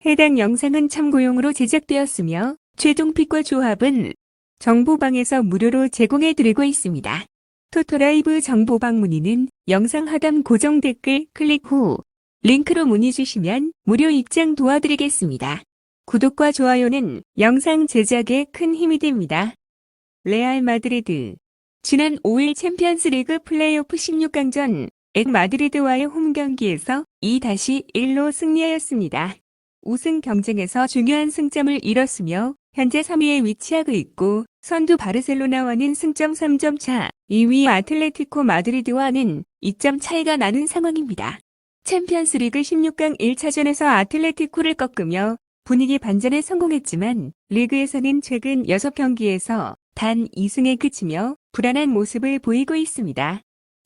해당 영상은 참고용으로 제작되었으며 최종픽과 조합은 정보방에서 무료로 제공해드리고 있습니다. 토토라이브 정보방 문의는 영상 하단 고정 댓글 클릭 후 링크로 문의 주시면 무료 입장 도와드리겠습니다. 구독과 좋아요는 영상 제작에 큰 힘이 됩니다. 레알 마드리드 지난 5일 챔피언스리그 플레이오프 16강전 마드리드와의 홈 경기에서 2-1로 승리하였습니다. 우승 경쟁에서 중요한 승점을 잃었으며 현재 3위에 위치하고 있고 선두 바르셀로나와는 승점 3점 차, 2위 아틀레티코 마드리드와는 2점 차이가 나는 상황입니다. 챔피언스리그 16강 1차전에서 아틀레티코를 꺾으며 분위기 반전에 성공했지만 리그에서는 최근 6경기에서 단 2승에 그치며 불안한 모습을 보이고 있습니다.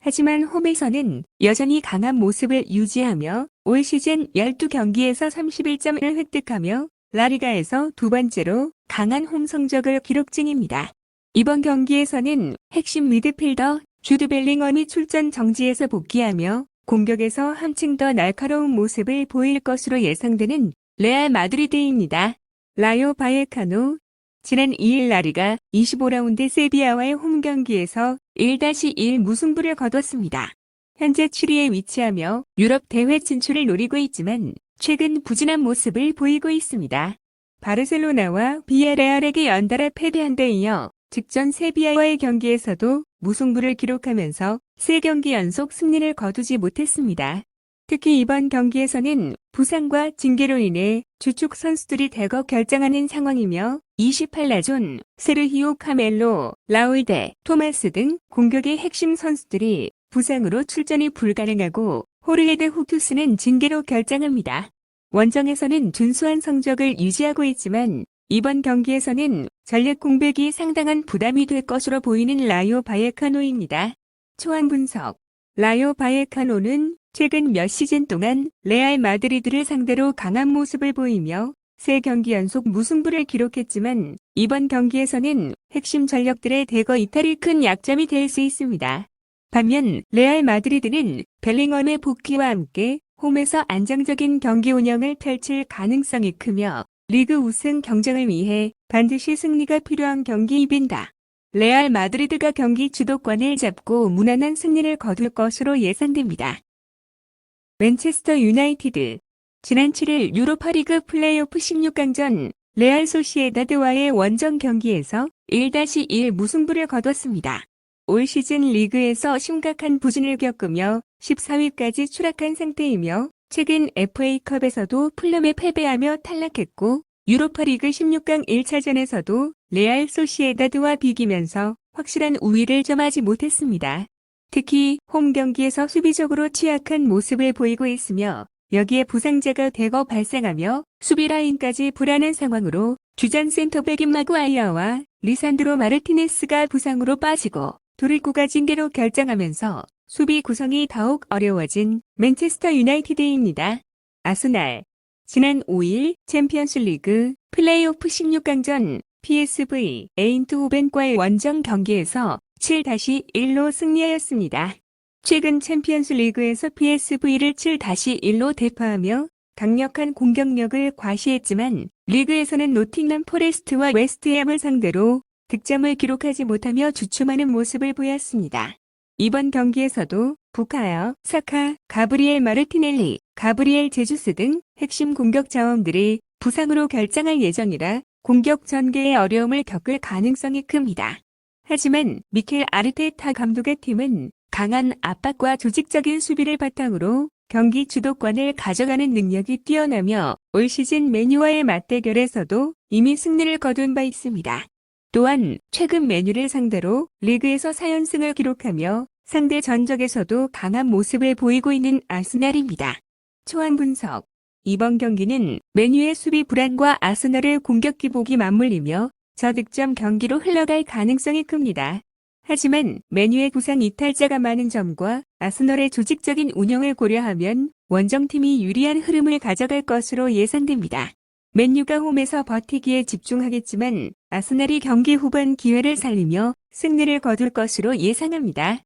하지만 홈에서는 여전히 강한 모습을 유지하며 올 시즌 12경기에서 31점을 획득하며 라리가에서 두 번째로 강한 홈 성적을 기록 중입니다. 이번 경기에서는 핵심 미드필더 주드 벨링엄이 출전 정지에서 복귀하며 공격에서 한층 더 날카로운 모습을 보일 것으로 예상되는 레알 마드리드입니다. 라요 바예카노 지난 2일 라리가 25라운드 세비야와의 홈 경기에서 1-1 무승부를 거뒀습니다. 현재 7위에 위치하며 유럽 대회 진출을 노리고 있지만 최근 부진한 모습을 보이고 있습니다. 바르셀로나와 비아레알에게 연달아 패배한 데 이어 직전 세비야와의 경기에서도 무승부를 기록하면서 3경기 연속 승리를 거두지 못했습니다. 특히 이번 경기에서는 부상과 징계로 인해 주축 선수들이 대거 결장하는 상황이며 28라존, 세르히오 카멜로, 라울데, 토마스 등 공격의 핵심 선수들이 부상으로 출전이 불가능하고 호르헤드 후투스는 징계로 결장합니다. 원정에서는 준수한 성적을 유지하고 있지만 이번 경기에서는 전력 공백이 상당한 부담이 될 것으로 보이는 라요 바예카노입니다. 초안 분석 라요 바예카노는 최근 몇 시즌 동안 레알 마드리드를 상대로 강한 모습을 보이며 3경기 연속 무승부를 기록했지만 이번 경기에서는 핵심 전력들의 대거 이탈이 큰 약점이 될 수 있습니다. 반면 레알 마드리드는 벨링엄의 복귀와 함께 홈에서 안정적인 경기 운영을 펼칠 가능성이 크며 리그 우승 경쟁을 위해 반드시 승리가 필요한 경기입니다. 레알 마드리드가 경기 주도권을 잡고 무난한 승리를 거둘 것으로 예상됩니다. 맨체스터 유나이티드 지난 7일 유로파리그 플레이오프 16강전 레알 소시에다드와의 원정 경기에서 1-1 무승부를 거뒀습니다. 올 시즌 리그에서 심각한 부진을 겪으며 14위까지 추락한 상태이며 최근 FA컵에서도 풀럼에 패배하며 탈락했고 유로파리그 16강 1차전에서도 레알 소시에다드와 비기면서 확실한 우위를 점하지 못했습니다. 특히 홈 경기에서 수비적으로 취약한 모습을 보이고 있으며 여기에 부상자가 대거 발생하며 수비 라인까지 불안한 상황으로 주전 센터백인 마구아이어와 리산드로 마르티네스가 부상으로 빠지고 도리구가 징계로 결정하면서 수비 구성이 더욱 어려워진 맨체스터 유나이티드입니다. 아스날 지난 5일 챔피언스리그 플레이오프 16강전 PSV 에인트호벤과의 원정 경기에서 7-1로 승리하였습니다. 최근 챔피언스 리그에서 PSV를 7-1로 대파하며 강력한 공격력을 과시했지만 리그에서는 노팅엄 포레스트와 웨스트햄을 상대로 득점을 기록하지 못하며 주춤하는 모습을 보였습니다. 이번 경기에서도 부카요, 사카, 가브리엘 마르티넬리, 가브리엘 제주스 등 핵심 공격 자원들이 부상으로 결장할 예정이라 공격 전개에 어려움을 겪을 가능성이 큽니다. 하지만 미켈 아르테타 감독의 팀은 강한 압박과 조직적인 수비를 바탕으로 경기 주도권을 가져가는 능력이 뛰어나며 올 시즌 맨유와의 맞대결에서도 이미 승리를 거둔 바 있습니다. 또한 최근 맨유를 상대로 리그에서 4연승을 기록하며 상대 전적에서도 강한 모습을 보이고 있는 아스날입니다. 초안 분석 이번 경기는 맨유의 수비 불안과 아스날의 공격 기복이 맞물리며 저득점 경기로 흘러갈 가능성이 큽니다. 하지만 맨유의 부상 이탈자가 많은 점과 아스널의 조직적인 운영을 고려하면 원정팀이 유리한 흐름을 가져갈 것으로 예상됩니다. 맨유가 홈에서 버티기에 집중하겠지만 아스날이 경기 후반 기회를 살리며 승리를 거둘 것으로 예상합니다.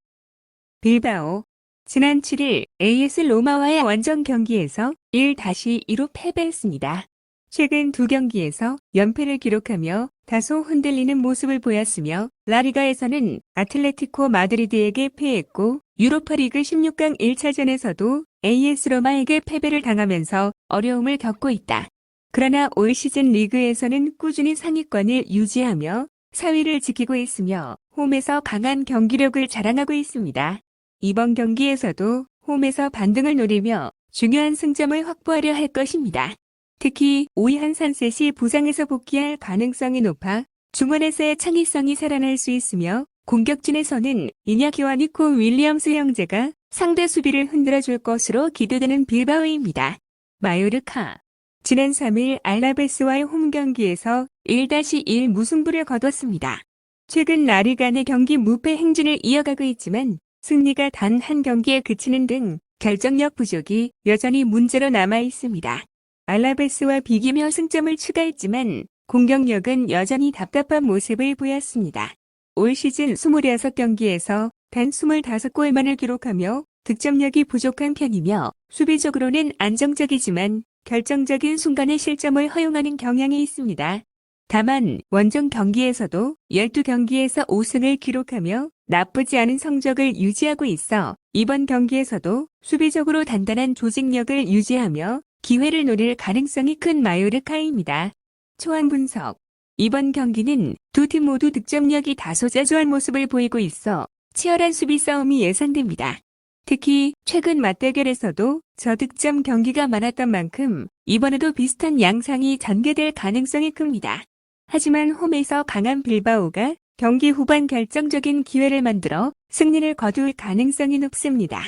빌바오 지난 7일 AS 로마와의 원정 경기에서 1-2로 패배했습니다. 최근 두 경기에서 연패를 기록하며 다소 흔들리는 모습을 보였으며 라리가에서는 아틀레티코 마드리드에게 패했고 유로파리그 16강 1차전에서도 AS 로마에게 패배를 당하면서 어려움을 겪고 있다. 그러나 올 시즌 리그에서는 꾸준히 상위권을 유지하며 4위를 지키고 있으며 홈에서 강한 경기력을 자랑하고 있습니다. 이번 경기에서도 홈에서 반등을 노리며 중요한 승점을 확보하려 할 것입니다. 특히 오이한 산셋이 부상에서 복귀할 가능성이 높아 중원에서의 창의성이 살아날 수 있으며 공격진에서는 이냐키와 니코 윌리엄스 형제가 상대 수비를 흔들어줄 것으로 기대되는 빌바오입니다. 마요르카. 지난 3일 알라베스와의 홈 경기에서 1-1 무승부를 거뒀습니다. 최근 라리가 내 경기 무패 행진을 이어가고 있지만 승리가 단 한 경기에 그치는 등 결정력 부족이 여전히 문제로 남아 있습니다. 알라베스와 비기며 승점을 추가했지만 공격력은 여전히 답답한 모습을 보였습니다. 올 시즌 26경기에서 단 25골만을 기록하며 득점력이 부족한 편이며 수비적으로는 안정적이지만 결정적인 순간에 실점을 허용하는 경향이 있습니다. 다만 원정 경기에서도 12경기에서 5승을 기록하며 나쁘지 않은 성적을 유지하고 있어 이번 경기에서도 수비적으로 단단한 조직력을 유지하며 기회를 노릴 가능성이 큰 마요르카입니다. 초안 분석. 이번 경기는 두 팀 모두 득점력이 다소 저조한 모습을 보이고 있어 치열한 수비 싸움이 예상됩니다. 특히 최근 맞대결에서도 저득점 경기가 많았던 만큼 이번에도 비슷한 양상이 전개될 가능성이 큽니다. 하지만 홈에서 강한 빌바오가 경기 후반 결정적인 기회를 만들어 승리를 거둘 가능성이 높습니다.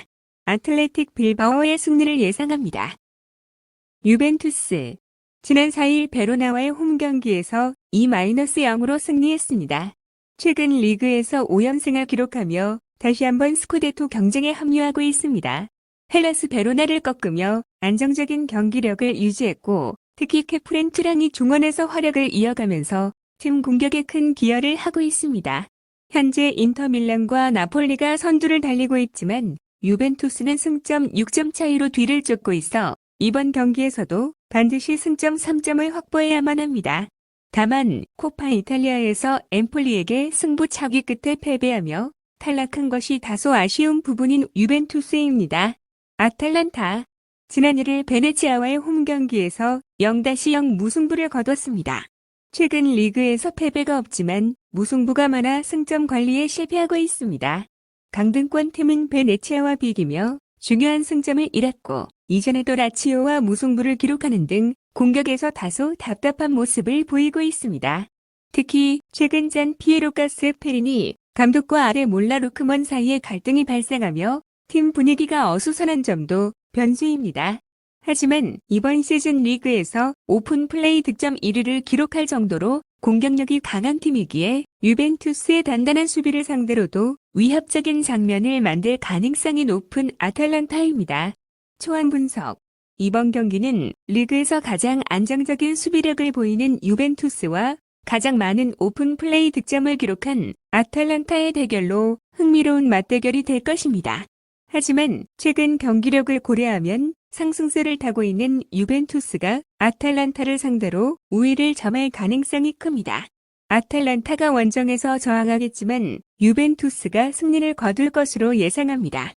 아틀레틱 빌바오의 승리를 예상합니다. 유벤투스. 지난 4일 베로나와의 홈 경기에서 2-0으로 승리했습니다. 최근 리그에서 5연승을 기록하며 다시 한번 스쿠데토 경쟁에 합류하고 있습니다. 헬라스 베로나를 꺾으며 안정적인 경기력을 유지했고 특히 케프렌 투랑이 중원에서 활약을 이어가면서 팀 공격에 큰 기여를 하고 있습니다. 현재 인터밀란과 나폴리가 선두를 달리고 있지만 유벤투스는 승점 6점 차이로 뒤를 쫓고 있어 이번 경기에서도 반드시 승점 3점을 확보해야만 합니다. 다만 코파 이탈리아에서 엠폴리에게 승부차기 끝에 패배하며 탈락한 것이 다소 아쉬운 부분인 유벤투스입니다. 아탈란타. 지난 1일 베네치아와의 홈 경기에서 0-0 무승부를 거뒀습니다. 최근 리그에서 패배가 없지만 무승부가 많아 승점 관리에 실패하고 있습니다. 강등권 팀은 베네치아와 비기며 중요한 승점을 잃었고 이전에도 라치오와 무승부를 기록하는 등 공격에서 다소 답답한 모습을 보이고 있습니다. 특히 최근 잔 피에로 가스페린이 감독과 아레 몰라 루크먼 사이에 갈등이 발생하며 팀 분위기가 어수선한 점도 변수입니다. 하지만 이번 시즌 리그에서 오픈 플레이 득점 1위를 기록할 정도로 공격력이 강한 팀이기에 유벤투스의 단단한 수비를 상대로도 위협적인 장면을 만들 가능성이 높은 아탈란타입니다. 초안 분석. 이번 경기는 리그에서 가장 안정적인 수비력을 보이는 유벤투스와 가장 많은 오픈 플레이 득점을 기록한 아탈란타의 대결로 흥미로운 맞대결이 될 것입니다. 하지만 최근 경기력을 고려하면 상승세를 타고 있는 유벤투스가 아탈란타를 상대로 우위를 점할 가능성이 큽니다. 아탈란타가 원정에서 저항하겠지만 유벤투스가 승리를 거둘 것으로 예상합니다.